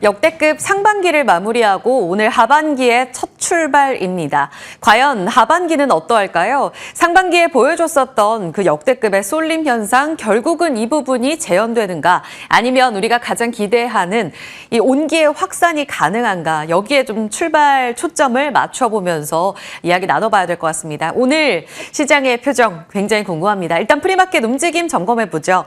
역대급 상반기를 마무리하고 오늘 하반기의 첫 출발입니다. 과연 하반기는 어떠할까요? 상반기에 보여줬었던 그 역대급의 쏠림 현상, 결국은 이 부분이 재현되는가? 아니면 우리가 가장 기대하는 이 온기의 확산이 가능한가? 여기에 좀 출발 초점을 맞춰보면서 이야기 나눠봐야 될 것 같습니다. 오늘 시장의 표정 굉장히 궁금합니다. 일단 프리마켓 움직임 점검해보죠.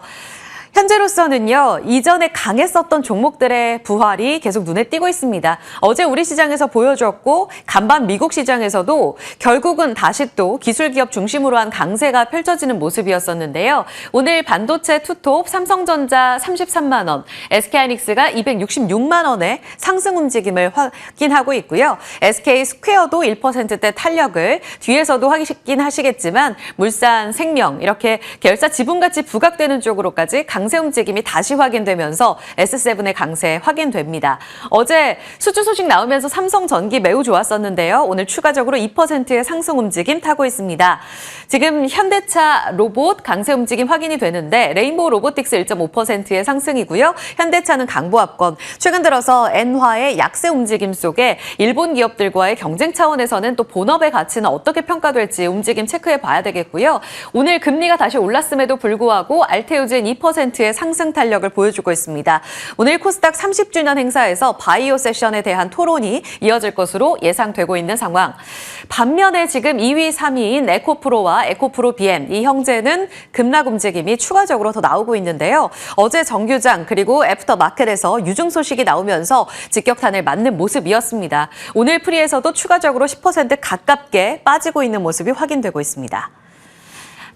현재로서는요, 이전에 강했었던 종목들의 부활이 계속 눈에 띄고 있습니다. 어제 우리 시장에서 보여줬고, 간밤 미국 시장에서도 결국은 다시 또 기술기업 중심으로 한 강세가 펼쳐지는 모습이었었는데요. 오늘 반도체 투톱 삼성전자 33만 원, SK하이닉스가 266만 원의 상승 움직임을 확인하고 있고요. SK스퀘어도 1%대 탄력을 뒤에서도 확인하시겠지만 물산, 생명 이렇게 계열사 지분가치 부각되는 쪽으로까지 강세 움직임이 다시 확인되면서 S7의 강세 확인됩니다. 어제 수주 소식 나오면서 삼성전기 매우 좋았었는데요. 오늘 추가적으로 2%의 상승 움직임 타고 있습니다. 지금 현대차 로봇 강세 움직임 확인이 되는데 레인보우 로보틱스 1.5%의 상승이고요. 현대차는 강보합권. 최근 들어서 엔화의 약세 움직임 속에 일본 기업들과의 경쟁 차원에서는 또 본업의 가치는 어떻게 평가될지 움직임 체크해 봐야 되겠고요. 오늘 금리가 다시 올랐음에도 불구하고 알테우진 2%의 상승 탄력을 보여주고 있습니다. 오늘 코스닥 30주년 행사에서 바이오 세션에 대한 토론이 이어질 것으로 예상되고 있는 상황. 반면에 지금 2위, 3위인 에코프로와 에코프로 BM, 이 형제는 급락 움직임이 추가적으로 더 나오고 있는데요. 어제 정규장 그리고 애프터마켓에서 유증 소식이 나오면서 직격탄을 맞는 모습이었습니다. 오늘 프리에서도 추가적으로 10% 가깝게 빠지고 있는 모습이 확인되고 있습니다.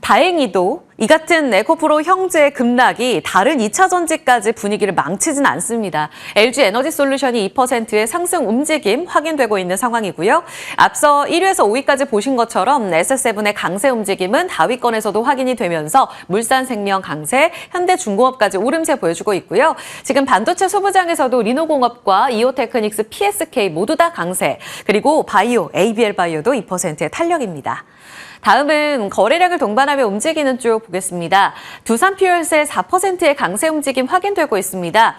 다행히도 이 같은 에코프로 형제의 급락이 다른 2차 전지까지 분위기를 망치진 않습니다. LG 에너지 솔루션이 2%의 상승 움직임 확인되고 있는 상황이고요. 앞서 1위에서 5위까지 보신 것처럼 S7의 강세 움직임은 하위권에서도 확인이 되면서 물산생명 강세, 현대중공업까지 오름세 보여주고 있고요. 지금 반도체 소부장에서도 리노공업과 이오테크닉스, PSK 모두 다 강세, 그리고 바이오, ABL 바이오도 2%의 탄력입니다. 다음은 거래량을 동반하며 움직이는 쪽 보겠습니다. 두산퓨얼스의 4%의 강세 움직임 확인되고 있습니다.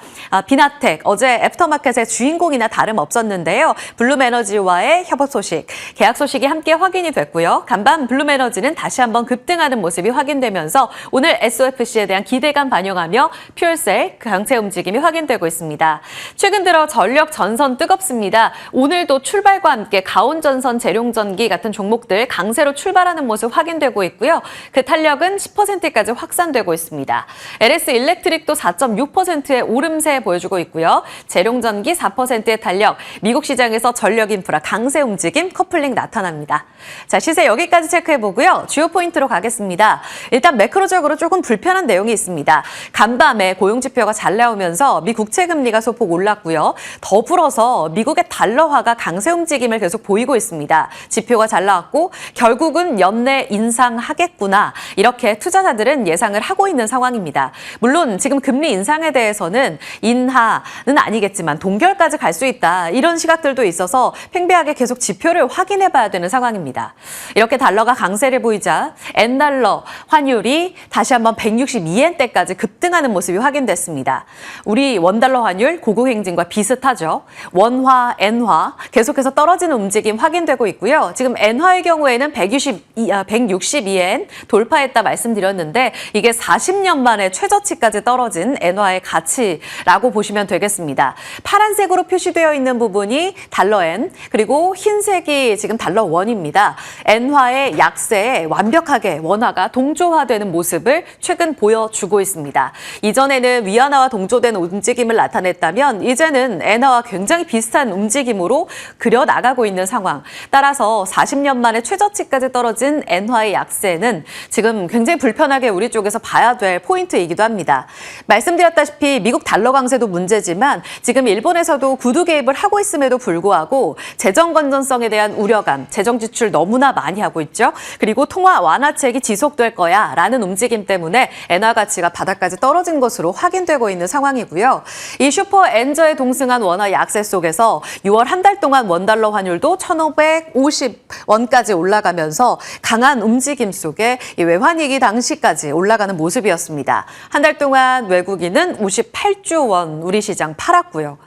비나텍, 어제 애프터마켓의 주인공이나 다름없었는데요. 블룸에너지와의 협업 소식, 계약 소식이 함께 확인이 됐고요. 간밤 블룸에너지는 다시 한번 급등하는 모습이 확인되면서 오늘 SOFC에 대한 기대감 반영하며 퓨얼셀 강세 움직임이 확인되고 있습니다. 최근 들어 전력 전선 뜨겁습니다. 오늘도 출발과 함께 가온전선, 재룡전기 같은 종목들 강세로 출발하는 모습 확인되고 있고요. 그 탄력은 10%까지 확산되고 있습니다. LS 일렉트릭도 4.6%의 오름세 보여주고 있고요. 재룡전기 4%의 탄력, 미국 시장에서 전력 인프라 강세 움직임 커플링 나타납니다. 자, 시세 여기까지 체크해보고요. 주요 포인트로 가겠습니다. 일단 매크로적으로 조금 불편한 내용이 있습니다. 간밤에 고용지표가 잘 나오면서 미 국채금리가 소폭 올랐고요. 더불어서 미국의 달러화가 강세 움직임을 계속 보이고 있습니다. 지표가 잘 나왔고 결국은 연내 인상하겠구나, 이렇게 투자자들은 예상을 하고 있는 상황입니다. 물론 지금 금리 인상에 대해서는 인하는 아니겠지만 동결까지 갈 수 있다, 이런 시각들도 있어서 팽배하게 계속 지표를 확인해 봐야 되는 상황입니다. 이렇게 달러가 강세를 보이자 엔달러 환율이 다시 한번 162엔대까지 급등하는 모습이 확인됐습니다. 우리 원달러 환율 고공행진과 비슷하죠. 원화, 엔화 계속해서 떨어지는 움직임 확인되고 있고요. 지금 엔화의 경우에는 162엔 돌파했다 말씀드렸는데 이게 40년 만에 최저치까지 떨어진 엔화의 가치라고 보시면 되겠습니다. 파란색으로 표시되어 있는 부분이 달러엔, 그리고 흰색이 지금 달러 원입니다. 엔화의 약세에 완벽하게 원화가 동조화되는 모습을 최근 보여주고 있습니다. 이전에는 위안화와 동조된 움직임을 나타냈다면 이제는 엔화와 굉장히 비슷한 움직임으로 그려나가고 있는 상황. 따라서 40년 만에 최저치까지 떨어진 엔화의 약세는 지금 굉장히 불편하게 우리 쪽에서 봐야 될 포인트이기도 합니다. 말씀드렸다시피 미국 달러 강세도 문제지만 지금 일본에서도 구두 개입을 하고 있음에도 불구하고 재정 건전성에 대한 우려감, 재정 지출 너무나 많이 하고 있죠. 그리고 통화 완화책이 지속될 거야 라는 움직임 때문에 엔화 가치가 바닥까지 떨어진 것으로 확인되고 있는 상황이고요. 이 슈퍼 엔저에 동승한 원화 약세 속에서 6월 한 달 동안 원달러 환율도 1,550원까지 올라가면서 강한 움직임 속에 외환위기 당시까지 올라가는 모습이었습니다. 한 달 동안 외국인은 58조 원 우리 시장 팔았고요.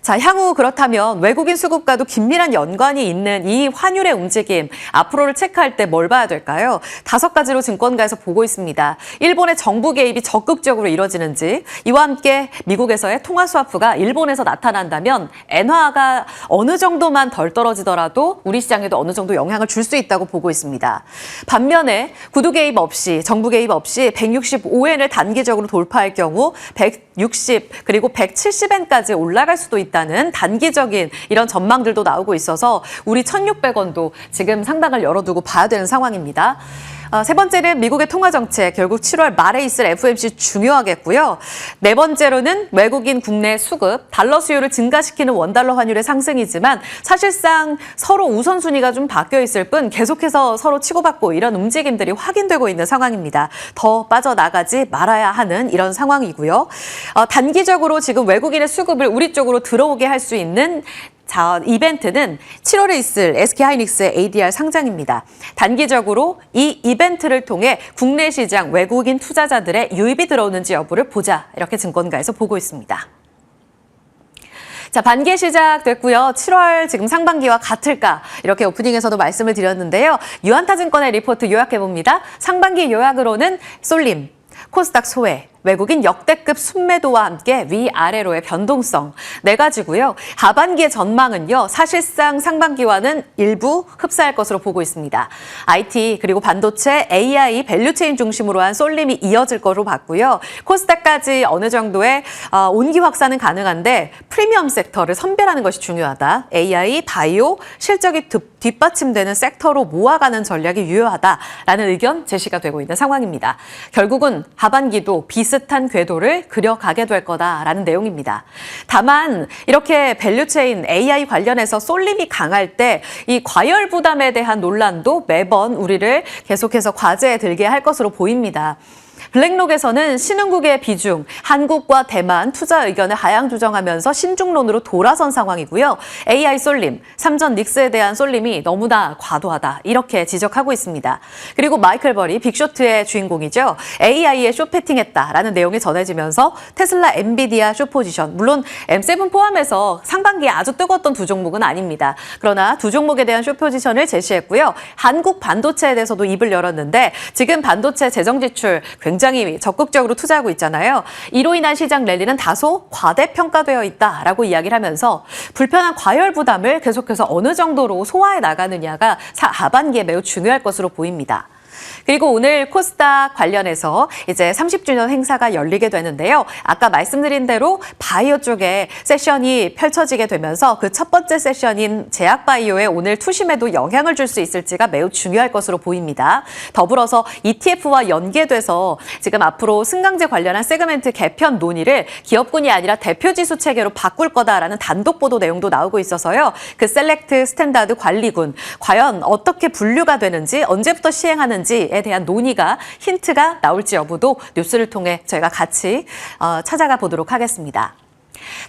자, 향후 그렇다면 외국인 수급과도 긴밀한 연관이 있는 이 환율의 움직임, 앞으로를 체크할 때 뭘 봐야 될까요? 5가지로 증권가에서 보고 있습니다. 일본의 정부 개입이 적극적으로 이뤄지는지, 이와 함께 미국에서의 통화 스와프가 일본에서 나타난다면 엔화가 어느 정도만 덜 떨어지더라도 우리 시장에도 어느 정도 영향을 줄 수 있다고 보고 있습니다. 반면에 구두 개입 없이, 정부 개입 없이 165엔을 단기적으로 돌파할 경우 160 그리고 170엔까지 올라갈 수도 있다는 단기적인 이런 전망들도 나오고 있어서 우리 1,600원도 지금 상당을 열어두고 봐야 되는 상황입니다. 세 번째는 미국의 통화 정책, 결국 7월 말에 있을 FOMC 중요하겠고요. 네 번째로는 외국인 국내 수급, 달러 수요를 증가시키는 원달러 환율의 상승이지만 사실상 서로 우선순위가 좀 바뀌어 있을 뿐 계속해서 서로 치고받고 이런 움직임들이 확인되고 있는 상황입니다. 더 빠져나가지 말아야 하는 이런 상황이고요. 단기적으로 지금 외국인의 수급을 우리 쪽으로 들어오게 할 수 있는 이벤트는 7월에 있을 SK하이닉스의 ADR 상장입니다. 단기적으로 이 이벤트를 통해 국내 시장 외국인 투자자들의 유입이 들어오는지 여부를 보자. 이렇게 증권가에서 보고 있습니다. 자, 반기 시작됐고요. 7월 지금 상반기와 같을까? 이렇게 오프닝에서도 말씀을 드렸는데요. 유한타증권의 리포트 요약해봅니다. 상반기 요약으로는 쏠림, 코스닥 소외, 외국인 역대급 순매도와 함께 위아래로의 변동성 네 가지고요. 하반기의 전망은요. 사실상 상반기와는 일부 흡사할 것으로 보고 있습니다. IT 그리고 반도체, AI, 밸류체인 중심으로 한 쏠림이 이어질 거로 봤고요. 코스닥까지 어느 정도의 온기 확산은 가능한데 프리미엄 섹터를 선별하는 것이 중요하다. AI, 바이오, 실적이 뒷받침되는 섹터로 모아가는 전략이 유효하다라는 의견 제시가 되고 있는 상황입니다. 결국은 하반기도 비슷한 궤도를 그려가게 될 거다라는 내용입니다. 다만 이렇게 밸류체인 AI 관련해서 쏠림이 강할 때 이 과열 부담에 대한 논란도 매번 우리를 계속해서 과제에 들게 할 것으로 보입니다. 블랙록에서는 신흥국의 비중, 한국과 대만 투자 의견을 하향 조정하면서 신중론으로 돌아선 상황이고요. AI 쏠림, 삼전 닉스에 대한 쏠림이 너무나 과도하다 이렇게 지적하고 있습니다. 그리고 마이클 버리, 빅쇼트의 주인공이죠. AI에 쇼패팅했다라는 내용이 전해지면서 테슬라, 엔비디아 쇼포지션, 물론 M7 포함해서 상반기에 아주 뜨거웠던 두 종목은 아닙니다. 그러나 두 종목에 대한 쇼포지션을 제시했고요. 한국 반도체에 대해서도 입을 열었는데 지금 반도체 재정 지출 굉장히 적극적으로 투자하고 있잖아요. 이로 인한 시장 랠리는 다소 과대평가되어 있다라고 이야기를 하면서 불편한 과열 부담을 계속해서 어느 정도로 소화해 나가느냐가 하반기에 매우 중요할 것으로 보입니다. 그리고 오늘 코스닥 관련해서 이제 30주년 행사가 열리게 되는데요. 아까 말씀드린 대로 바이오 쪽에 세션이 펼쳐지게 되면서 그 첫 번째 세션인 제약바이오에 오늘 투심에도 영향을 줄 수 있을지가 매우 중요할 것으로 보입니다. 더불어서 ETF와 연계돼서 지금 앞으로 승강제 관련한 세그멘트 개편 논의를 기업군이 아니라 대표지수 체계로 바꿀 거다라는 단독 보도 내용도 나오고 있어서요. 그 셀렉트 스탠다드 관리군 과연 어떻게 분류가 되는지 언제부터 시행하는지에 대한 논의가 힌트가 나올지 여부도 뉴스를 통해 저희가 같이 찾아가 보도록 하겠습니다.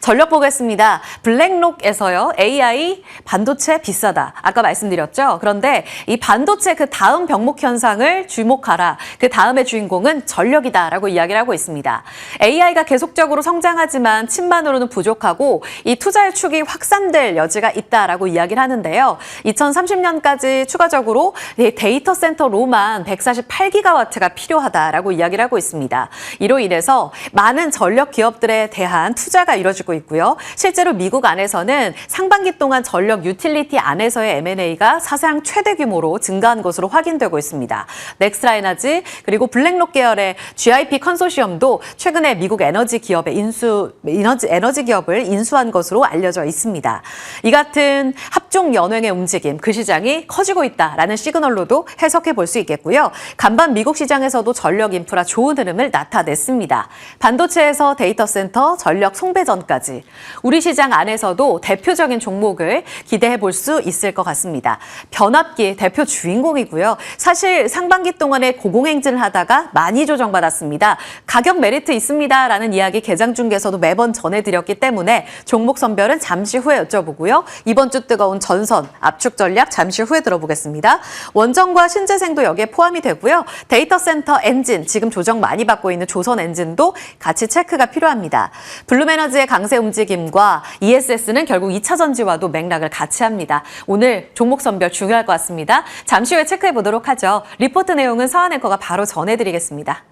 전력 보겠습니다. 블랙록에서요. AI 반도체 비싸다. 아까 말씀드렸죠. 그런데 이 반도체 그 다음 병목 현상을 주목하라. 그 다음의 주인공은 전력이다라고 이야기를 하고 있습니다. AI가 계속적으로 성장하지만 칩만으로는 부족하고 이 투자의 축이 확산될 여지가 있다라고 이야기를 하는데요. 2030년까지 추가적으로 데이터 센터로만 148기가와트가 필요하다라고 이야기를 하고 있습니다. 이로 인해서 많은 전력 기업들에 대한 투자가 이뤄지고 있고요. 실제로 미국 안에서는 상반기 동안 전력 유틸리티 안에서의 M&A가 사상 최대 규모로 증가한 것으로 확인되고 있습니다. 넥스트라 에너지 그리고 블랙록 계열의 GIP 컨소시엄도 최근에 미국 에너지 기업을 인수한 것으로 알려져 있습니다. 이 같은 합종 연횡의 움직임, 그 시장이 커지고 있다라는 시그널로도 해석해 볼 수 있겠고요. 간밤 미국 시장에서도 전력 인프라 좋은 흐름을 나타냈습니다. 반도체에서 데이터 센터, 전력 송배전까지 우리 시장 안에서도 대표적인 종목을 기대해 볼 수 있을 것 같습니다. 변압기 대표 주인공이고요. 사실 상반기 동안에 고공행진을 하다가 많이 조정받았습니다. 가격 메리트 있습니다라는 이야기 개장 중에서도 매번 전해드렸기 때문에 종목 선별은 잠시 후에 여쭤보고요. 이번 주 뜨거운 전선, 압축 전략 잠시 후에 들어보겠습니다. 원전과 신재생도 여기에 포함이 되고요. 데이터 센터 엔진, 지금 조정 많이 받고 있는 조선 엔진도 같이 체크가 필요합니다. 블룸에너지의 하반기의 강세 움직임과 ESS는 결국 2차 전지와도 맥락을 같이 합니다. 오늘 종목 선별 중요할 것 같습니다. 잠시 후에 체크해 보도록 하죠. 리포트 내용은 서한 앵커가 바로 전해드리겠습니다.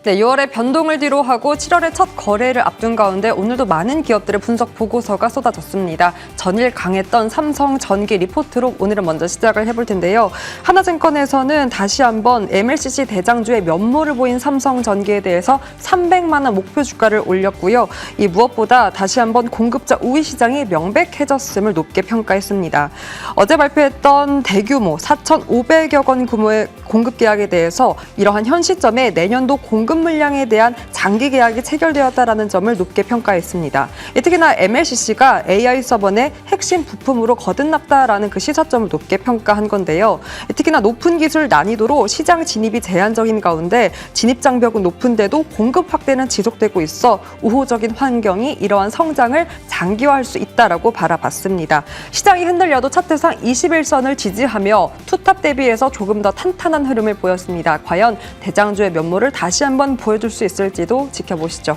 네, 6월에 변동을 뒤로 하고 7월에 첫 거래를 앞둔 가운데 오늘도 많은 기업들의 분석 보고서가 쏟아졌습니다. 전일 강했던 삼성 전기 리포트로 오늘은 먼저 시작을 해볼 텐데요. 하나증권에서는 다시 한번 MLCC 대장주의 면모를 보인 삼성 전기에 대해서 300만 원 목표 주가를 올렸고요. 이 무엇보다 다시 한번 공급자 우위 시장이 명백해졌음을 높게 평가했습니다. 어제 발표했던 대규모 4,500여 건 규모의 공급 계약에 대해서 이러한 현 시점에 내년도 공급 물량에 대한 장기 계약이 체결되었다는 점을 높게 평가했습니다. 특히나 MLCC가 AI 서버 내 핵심 부품으로 거듭났다라는 그 시사점을 높게 평가한 건데요. 특히나 높은 기술 난이도로 시장 진입이 제한적인 가운데 진입 장벽은 높은데도 공급 확대는 지속되고 있어 우호적인 환경이 이러한 성장을 장기화할 수 있다라고 바라봤습니다. 시장이 흔들려도 차트상 21선을 지지하며 투탑 대비해서 조금 더 탄탄한 흐름을 보였습니다. 과연 대장주의 면모를 다시 한번 보여줄 수 있을지도 지켜보시죠.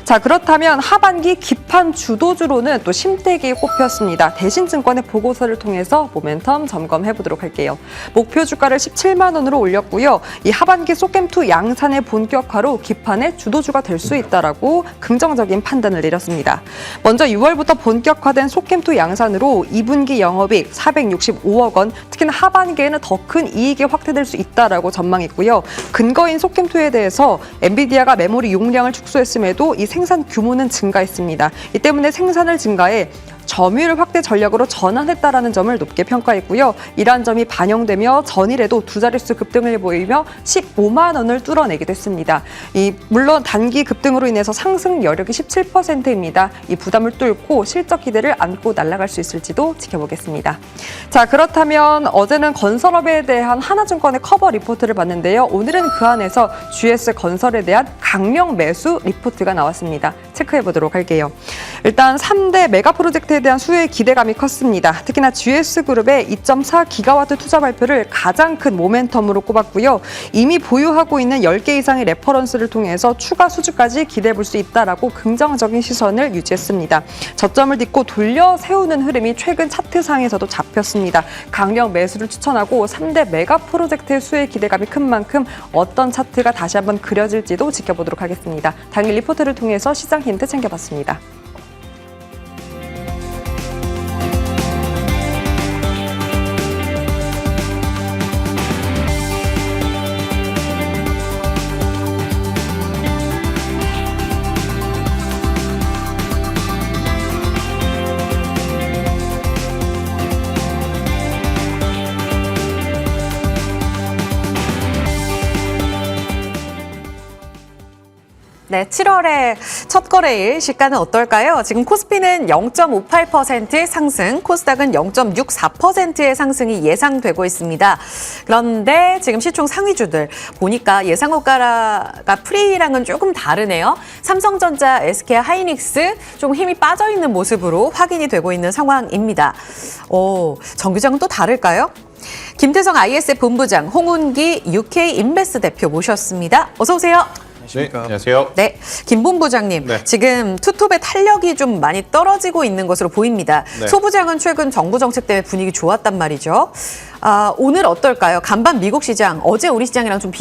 자, 그렇다면 하반기 기판 주도주로는 또 심택이 꼽혔습니다. 대신증권의 보고서를 통해서 모멘텀 점검해 보도록 할게요. 목표 주가를 17만 원으로 올렸고요. 이 하반기 소겜2 양산의 본격화로 기판의 주도주가 될 수 있다라고 긍정적인 판단을 내렸습니다. 먼저 6월부터 본격화된 소겜2 양산으로 2분기 영업이익 465억 원, 특히나 하반기에는 더 큰 이익이 확대될 수 있다라고 전망했고요. 근거인 소겜2에 대해서 엔비디아가 메모리 용량을 축소했음에도 이 생산 규모는 증가했습니다. 이 때문에 생산을 증가해 점유율 확대 전략으로 전환했다라는 점을 높게 평가했고요. 이러한 점이 반영되며 전일에도 두 자릿수 급등을 보이며 15만 원을 뚫어내기도 했습니다. 물론 단기 급등으로 인해서 상승 여력이 17%입니다. 이 부담을 뚫고 실적 기대를 안고 날아갈 수 있을지도 지켜보겠습니다. 자, 그렇다면 어제는 건설업에 대한 하나증권의 커버 리포트를 봤는데요. 오늘은 그 안에서 GS 건설에 대한 강력 매수 리포트가 나왔습니다. 체크해 보도록 할게요. 일단 3대 메가 프로젝트에 대한 수혜의 기대감이 컸습니다. 특히나 GS그룹의 2.4기가와트 투자 발표를 가장 큰 모멘텀으로 꼽았고요. 이미 보유하고 있는 10개 이상의 레퍼런스를 통해서 추가 수주까지 기대해 볼 수 있다라고 긍정적인 시선을 유지했습니다. 저점을 딛고 돌려 세우는 흐름이 최근 차트상에서도 잡혔습니다. 강력 매수를 추천하고 3대 메가 프로젝트의 수혜 기대감이 큰 만큼 어떤 차트가 다시 한번 그려질지도 지켜보도록 하겠습니다. 당일 리포트를 통해서 시장 힌트 챙겨봤습니다. 네, 7월의 첫 거래일 시가는 어떨까요? 지금 코스피는 0.58% 상승, 코스닥은 0.64%의 상승이 예상되고 있습니다. 그런데 지금 시총 상위주들 보니까 예상 고가가 프리랑은 조금 다르네요. 삼성전자, SK 하이닉스 좀 힘이 빠져 있는 모습으로 확인이 되고 있는 상황입니다. 정규장은 또 다를까요? 김태성 ISF 본부장, 홍운기 UK 인베스 대표 모셨습니다. 어서 오세요. 네, 안녕하세요. 네, 김 본부장님. 네. 지금 투톱의 탄력이 좀 많이 떨어지고 있는 것으로 보입니다. 네. 소 부장은 최근 정부 정책 때문에 분위기 좋았단 말이죠. 오늘 어떨까요? 간밤 미국 시장, 어제 우리 시장이랑 좀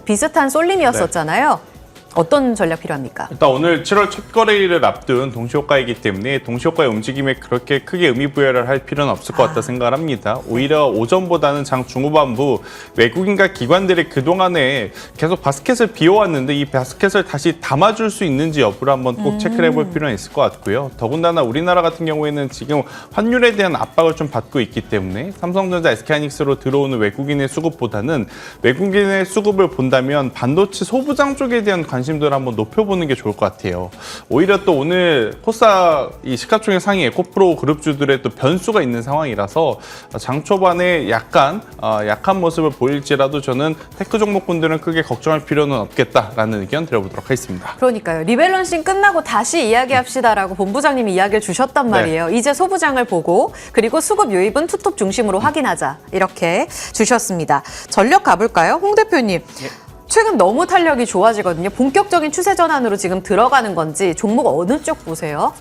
비슷한 쏠림이었었잖아요. 어떤 전략 필요합니까? 일단 오늘 7월 첫 거래일을 앞둔 동시효과이기 때문에 동시효과의 움직임에 그렇게 크게 의미부여를 할 필요는 없을 것 같다 생각을 합니다. 오히려 오전보다는 장 중후반부 외국인과 기관들이 그동안에 계속 바스켓을 비워왔는데 이 바스켓을 다시 담아줄 수 있는지 여부를 한번 꼭 체크를 해볼 필요는 있을 것 같고요. 더군다나 우리나라 같은 경우에는 지금 환율에 대한 압박을 좀 받고 있기 때문에 삼성전자, SK하이닉스로 들어오는 외국인의 수급보다는 외국인의 수급을 본다면 반도체 소부장 쪽에 대한 관심도를 한번 높여보는 게 좋을 것 같아요. 오히려 또 오늘 코스닥 이 시가총액 상위 에코프로 그룹주들의 또 변수가 있는 상황이라서 장 초반에 약간 약한 모습을 보일지라도 저는 테크 종목군들은 크게 걱정할 필요는 없겠다라는 의견 드려보도록 하겠습니다. 그러니까요. 리밸런싱 끝나고 다시 이야기합시다라고 본부장님이 이야기를 주셨단 말이에요. 네. 이제 소부장을 보고 그리고 수급 유입은 투톱 중심으로 확인하자 이렇게 주셨습니다. 전력 가볼까요? 홍 대표님. 네. 최근 너무 탄력이 좋아지거든요. 본격적인 추세 전환으로 지금 들어가는 건지 종목 어느 쪽 보세요?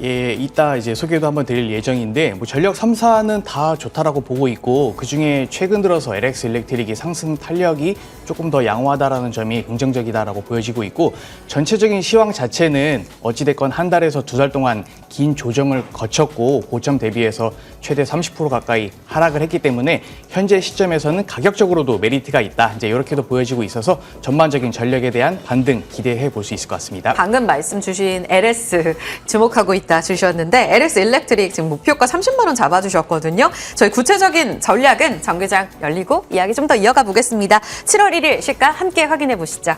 예, 이따 이제 소개도 한번 드릴 예정인데 전력 3사는 다 좋다라고 보고 있고 그중에 최근 들어서 LX 일렉트릭이 상승 탄력이 조금 더 양호하다라는 점이 긍정적이다라고 보여지고 있고 전체적인 시황 자체는 어찌됐건 한 달에서 두 달 동안 긴 조정을 거쳤고 고점 대비해서 최대 30% 가까이 하락을 했기 때문에 현재 시점에서는 가격적으로도 메리트가 있다. 이제 이렇게도 보여지고 있어서 전반적인 전력에 대한 반등 기대해 볼 수 있을 것 같습니다. 방금 말씀 주신 LS 주목하고 있다 주셨는데 LX 일렉트릭 지금 목표가 30만 원 잡아주셨거든요. 저희 구체적인 전략은 정규장 열리고 이야기 좀 더 이어가 보겠습니다. 7월 1일 시가 함께 확인해 보시죠.